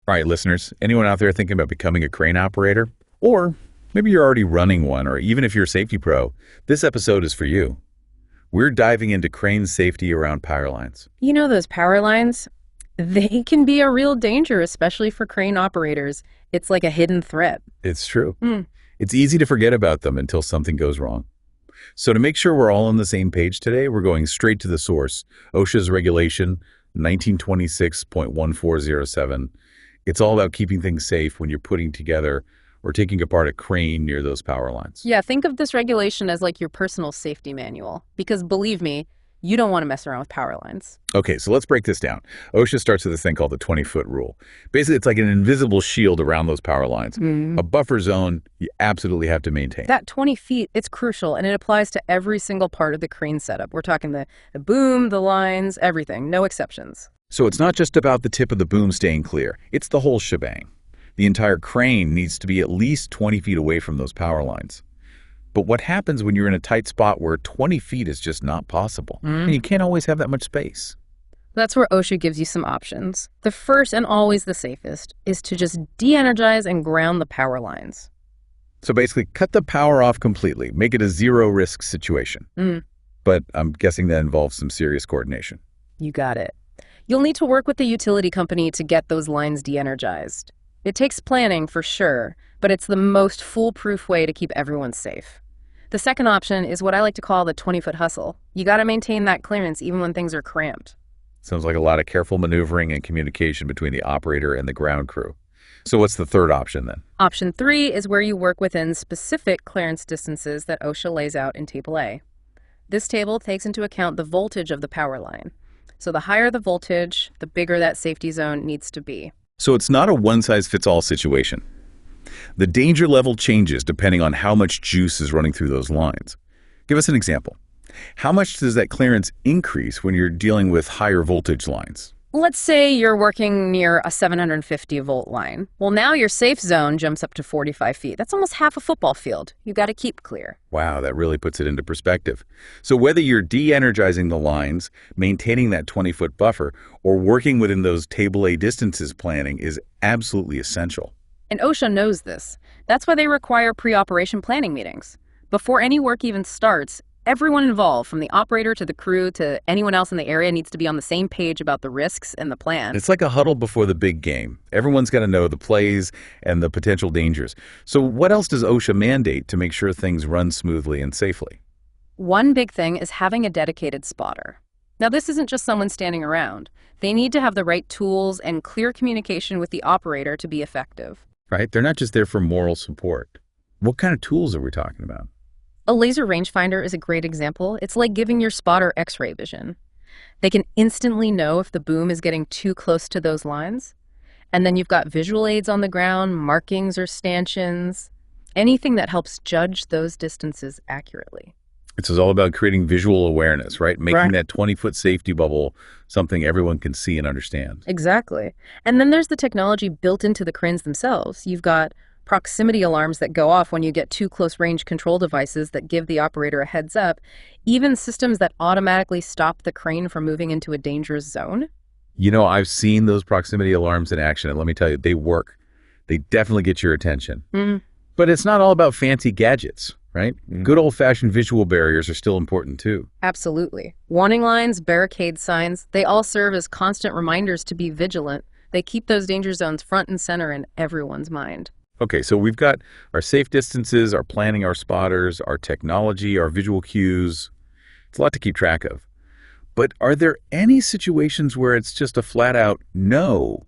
All right, listeners, anyone out there thinking about becoming a crane operator? Or maybe you're already running one, or even if you're a safety pro, this episode is for you. We're diving into crane safety around power lines. You know those power lines? They can be a real danger, especially for crane operators. It's like a hidden threat. It's true. It's easy to forget about them until something goes wrong. So to make sure we're all on the same page today, we're going straight to the source, OSHA's regulation 1926.1407. It's all about keeping things safe when you're putting together or taking apart a crane near those power lines. Yeah, think of this regulation as like your personal safety manual, because believe me, you don't want to mess around with power lines. Okay, so let's break this down. OSHA starts with this thing called the 20-foot rule. Basically, it's like an invisible shield around those power lines. A buffer zone you absolutely have to maintain. That 20 feet, it's crucial, and it applies to every single part of the crane setup. We're talking the boom, the lines, everything, no exceptions. So it's not just about the tip of the boom staying clear. It's the whole shebang. The entire crane needs to be at least 20 feet away from those power lines. But what happens when you're in a tight spot where 20 feet is just not possible? And you can't always have that much space. That's where OSHA gives you some options. The first and always the safest is to just de-energize and ground the power lines. So basically, cut the power off completely. Make it a zero-risk situation. But I'm guessing that involves some serious coordination. You got it. You'll need to work with the utility company to get those lines de-energized. It takes planning for sure, but it's the most foolproof way to keep everyone safe. The second option is what I like to call the 20-foot hustle. You got to maintain that clearance even when things are cramped. Sounds like a lot of careful maneuvering and communication between the operator and the ground crew. So what's the third option then? Option 3 is where you work within specific clearance distances that OSHA lays out in Table A. This table takes into account the voltage of the power line. So the higher the voltage, the bigger that safety zone needs to be. So it's not a one-size-fits-all situation. The danger level changes depending on how much juice is running through those lines. Give us an example. How much does that clearance increase when you're dealing with higher voltage lines? Let's say you're working near a 750-volt line. Well, now your safe zone jumps up to 45 feet. That's almost half a football field. You got to keep clear. Wow, that really puts it into perspective. So whether you're de-energizing the lines, maintaining that 20-foot buffer, or working within those Table A distances planning is absolutely essential. And OSHA knows this. That's why they require pre-operation planning meetings. Before any work even starts, everyone involved, from the operator to the crew to anyone else in the area, needs to be on the same page about the risks and the plan. It's like a huddle before the big game. Everyone's got to know the plays and the potential dangers. So what else does OSHA mandate to make sure things run smoothly and safely? One big thing is having a dedicated spotter. Now, this isn't just someone standing around. They need to have the right tools and clear communication with the operator to be effective. Right? They're not just there for moral support. What kind of tools are we talking about? A laser rangefinder is a great example. It's like giving your spotter X-ray vision. They can instantly know if the boom is getting too close to those lines. And then you've got visual aids on the ground, markings or stanchions, anything that helps judge those distances accurately. It's all about creating visual awareness, right? Making that 20-foot safety bubble something everyone can see and understand. Exactly. And then there's the technology built into the cranes themselves. You've got proximity alarms that go off when you get too close range control devices that give the operator a heads up, even systems that automatically stop the crane from moving into a dangerous zone. You know, I've seen those proximity alarms in action, and let me tell you, they work. They definitely get your attention. But it's not all about fancy gadgets, right? Good old-fashioned visual barriers are still important too. Absolutely. Warning lines, barricade signs, they all serve as constant reminders to be vigilant. They keep those danger zones front and center in everyone's mind. Okay, so we've got our safe distances, our planning, our spotters, our technology, our visual cues. It's a lot to keep track of. But are there any situations where it's just a flat-out no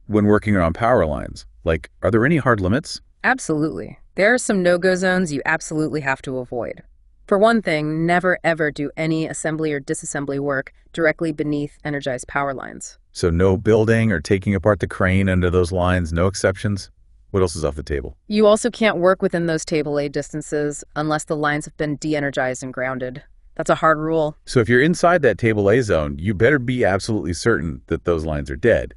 when working around power lines? Like, are there any hard limits? Absolutely. There are some no-go zones you absolutely have to avoid. For one thing, never ever do any assembly or disassembly work directly beneath energized power lines. So no building or taking apart the crane under those lines, no exceptions? What else is off the table? You also can't work within those Table A distances unless the lines have been de-energized and grounded. That's a hard rule. So if you're inside that Table A zone, you better be absolutely certain that those lines are dead.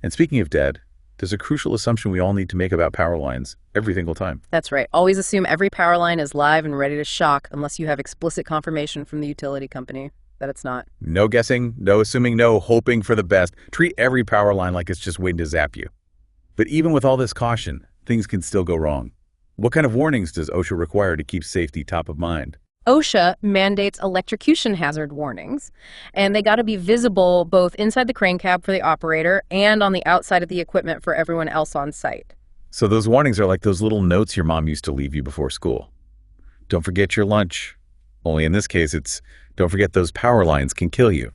And speaking of dead, there's a crucial assumption we all need to make about power lines every single time. That's right. Always assume every power line is live and ready to shock unless you have explicit confirmation from the utility company. that it's not. No guessing, no assuming, no hoping for the best. Treat every power line like it's just waiting to zap you. But even with all this caution, things can still go wrong. What kind of warnings does OSHA require to keep safety top of mind? OSHA mandates electrocution hazard warnings, and they got to be visible both inside the crane cab for the operator and on the outside of the equipment for everyone else on site. So those warnings are like those little notes your mom used to leave you before school. Don't forget your lunch. Only in this case, it's don't forget those power lines can kill you.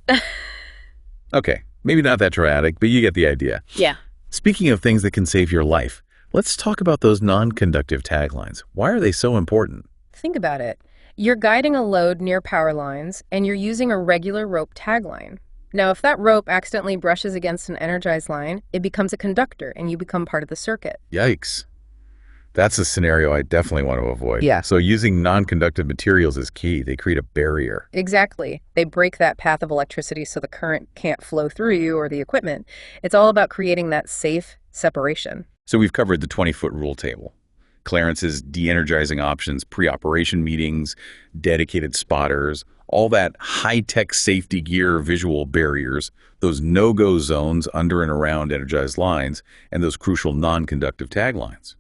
Okay, maybe not that dramatic, but you get the idea. Yeah. Speaking of things that can save your life, let's talk about those non-conductive taglines. Why are they so important? Think about it. You're guiding a load near power lines, and you're using a regular rope tagline. Now, if that rope accidentally brushes against an energized line, it becomes a conductor, and you become part of the circuit. Yikes. That's a scenario I definitely want to avoid. Yeah. So using non-conductive materials is key. They create a barrier. Exactly. They break that path of electricity so the current can't flow through you or the equipment. It's all about creating that safe separation. So we've covered the 20-foot rule table. Clearances, de-energizing options, pre-operation meetings, dedicated spotters, all that high-tech safety gear, visual barriers, those no-go zones under and around energized lines, and those crucial non-conductive taglines.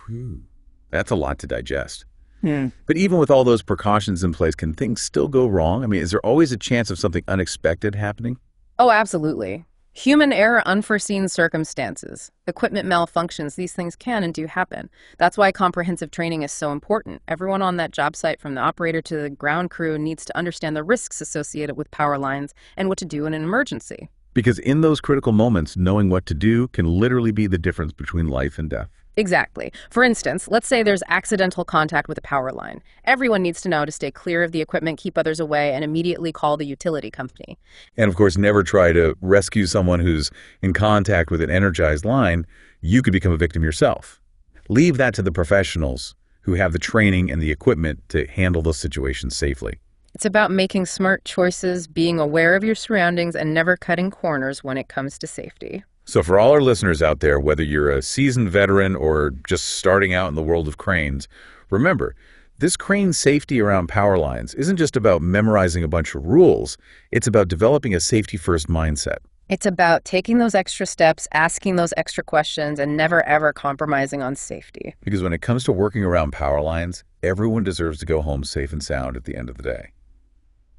Whew. That's a lot to digest. But even with all those precautions in place, can things still go wrong? I mean, is there always a chance of something unexpected happening? Oh, absolutely. Human error, unforeseen circumstances, equipment malfunctions, these things can and do happen. That's why comprehensive training is so important. Everyone on that job site, from the operator to the ground crew, needs to understand the risks associated with power lines and what to do in an emergency. Because in those critical moments, knowing what to do can literally be the difference between life and death. Exactly. For instance, let's say there's accidental contact with a power line. Everyone needs to know to stay clear of the equipment, keep others away, and immediately call the utility company. And of course, never try to rescue someone who's in contact with an energized line. You could become a victim yourself. Leave that to the professionals who have the training and the equipment to handle those situations safely. It's about making smart choices, being aware of your surroundings, and never cutting corners when it comes to safety. So for all our listeners out there, whether you're a seasoned veteran or just starting out in the world of cranes, remember, this crane safety around power lines isn't just about memorizing a bunch of rules. It's about developing a safety-first mindset. It's about taking those extra steps, asking those extra questions, and never ever compromising on safety. Because when it comes to working around power lines, everyone deserves to go home safe and sound at the end of the day.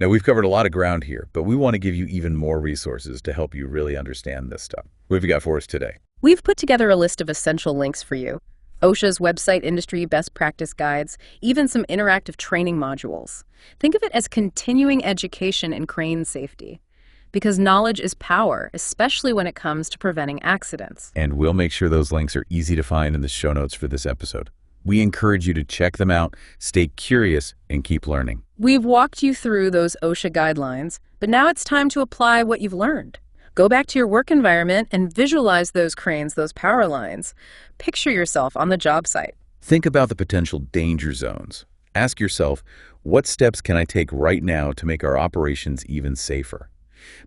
Now, we've covered a lot of ground here, but we want to give you even more resources to help you really understand this stuff. What have you got for us today? We've put together a list of essential links for you. OSHA's website industry best practice guides, even some interactive training modules. Think of it as continuing education in crane safety. Because knowledge is power, especially when it comes to preventing accidents. And we'll make sure those links are easy to find in the show notes for this episode. We encourage you to check them out, stay curious, and keep learning. We've walked you through those OSHA guidelines, but now it's time to apply what you've learned. Go back to your work environment and visualize those cranes, those power lines. Picture yourself on the job site. Think about the potential danger zones. Ask yourself, what steps can I take right now to make our operations even safer?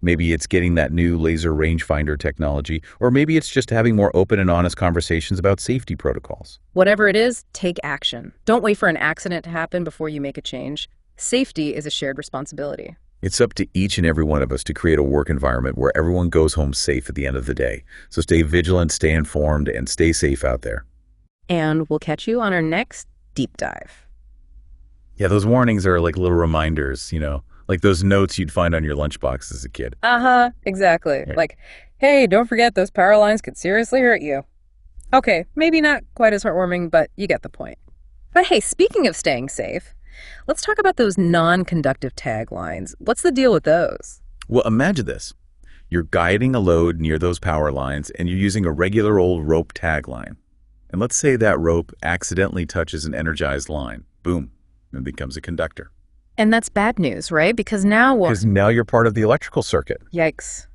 Maybe it's getting that new laser rangefinder technology, or maybe it's just having more open and honest conversations about safety protocols. Whatever it is, take action. Don't wait for an accident to happen before you make a change. Safety is a shared responsibility. It's up to each and every one of us to create a work environment where everyone goes home safe at the end of the day. So stay vigilant, stay informed, and stay safe out there. And we'll catch you on our next deep dive. Yeah, those warnings are like little reminders, like those notes you'd find on your lunchbox as a kid. Exactly. Right. Like, hey, don't forget those power lines could seriously hurt you. Okay, maybe not quite as heartwarming, but you get the point. But hey, speaking of staying safe, let's talk about those non-conductive taglines. What's the deal with those? Well, imagine this. You're guiding a load near those power lines and you're using a regular old rope tagline. And let's say that rope accidentally touches an energized line. Boom, it becomes a conductor. And that's bad news, right? Because now what? Because now you're part of the electrical circuit. Yikes.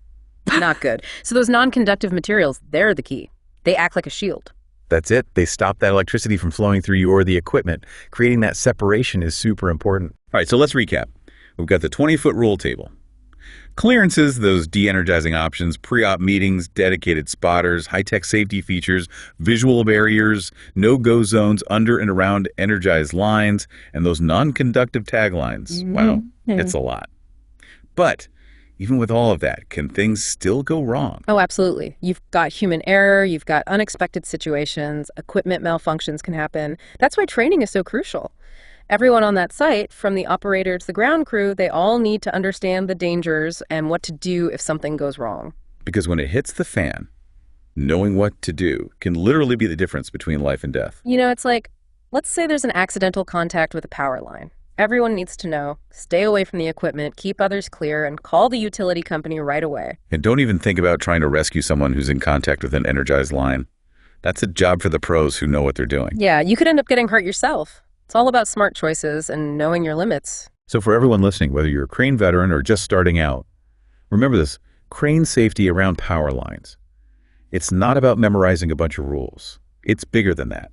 Not good. So those non-conductive materials, they're the key. They act like a shield. That's it. They stop that electricity from flowing through you or the equipment. Creating that separation is super important. All right, so let's recap. We've got the 20-foot rule table. Clearances, those de-energizing options, pre-op meetings, dedicated spotters, high-tech safety features, visual barriers, no-go zones under and around energized lines, and those non-conductive taglines. Wow, it's a lot. But even with all of that, can things still go wrong? Oh, absolutely. You've got human error, you've got unexpected situations, equipment malfunctions can happen. That's why training is so crucial. Everyone on that site, from the operator to the ground crew, they all need to understand the dangers and what to do if something goes wrong. Because when it hits the fan, knowing what to do can literally be the difference between life and death. It's like, let's say there's an accidental contact with a power line. Everyone needs to know, stay away from the equipment, keep others clear, and call the utility company right away. And don't even think about trying to rescue someone who's in contact with an energized line. That's a job for the pros who know what they're doing. Yeah, you could end up getting hurt yourself. It's all about smart choices and knowing your limits. So for everyone listening, whether you're a crane veteran or just starting out, remember this: crane safety around power lines. It's not about memorizing a bunch of rules. It's bigger than that.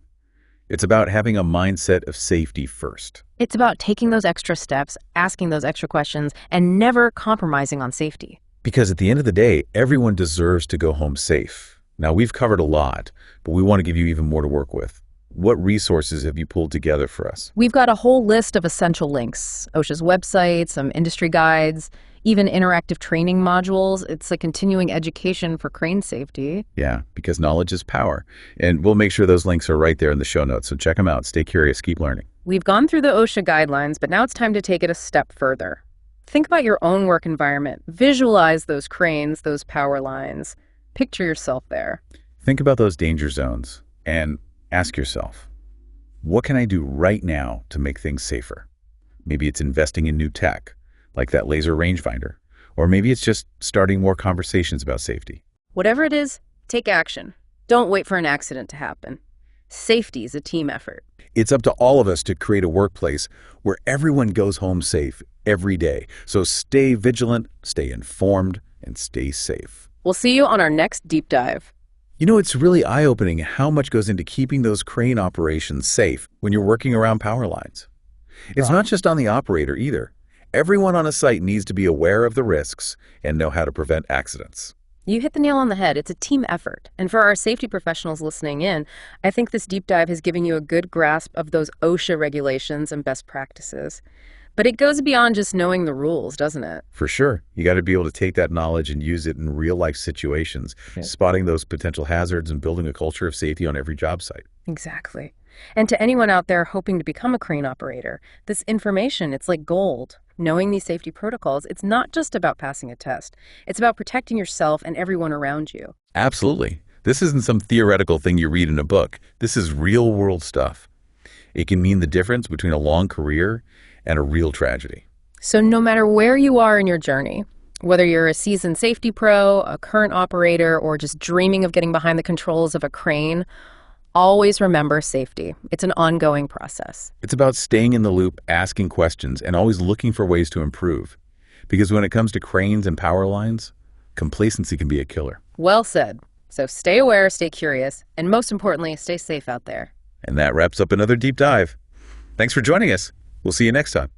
It's about having a mindset of safety first. It's about taking those extra steps, asking those extra questions, and never compromising on safety. Because at the end of the day, everyone deserves to go home safe. Now, we've covered a lot, but we want to give you even more to work with. What resources have you pulled together for us? We've got a whole list of essential links: OSHA's website, some industry guides, even interactive training modules. It's a continuing education for crane safety. Yeah, because knowledge is power. And we'll make sure those links are right there in the show notes. So check them out. Stay curious. Keep learning. We've gone through the OSHA guidelines, but now it's time to take it a step further. Think about your own work environment. Visualize those cranes, those power lines. Picture yourself there. Think about those danger zones and ask yourself, what can I do right now to make things safer? Maybe it's investing in new tech, like that laser rangefinder, or maybe it's just starting more conversations about safety. Whatever it is, take action. Don't wait for an accident to happen. Safety is a team effort. It's up to all of us to create a workplace where everyone goes home safe every day. So stay vigilant, stay informed, and stay safe. We'll see you on our next deep dive. You know, it's really eye-opening how much goes into keeping those crane operations safe when you're working around power lines. It's not just on the operator either. Everyone on a site needs to be aware of the risks and know how to prevent accidents. You hit the nail on the head. It's a team effort. And for our safety professionals listening in, I think this deep dive has given you a good grasp of those OSHA regulations and best practices. But it goes beyond just knowing the rules, doesn't it? For sure. You got to be able to take that knowledge and use it in real-life situations, spotting those potential hazards and building a culture of safety on every job site. Exactly. And to anyone out there hoping to become a crane operator, this information, it's like gold. Knowing these safety protocols, it's not just about passing a test. It's about protecting yourself and everyone around you. Absolutely. This isn't some theoretical thing you read in a book. This is real-world stuff. It can mean the difference between a long career and a real tragedy. So no matter where you are in your journey, whether you're a seasoned safety pro, a current operator, or just dreaming of getting behind the controls of a crane, always remember safety. It's an ongoing process. It's about staying in the loop, asking questions, and always looking for ways to improve. Because when it comes to cranes and power lines, complacency can be a killer. Well said. So stay aware, stay curious, and most importantly, stay safe out there. And that wraps up another deep dive. Thanks for joining us. We'll see you next time.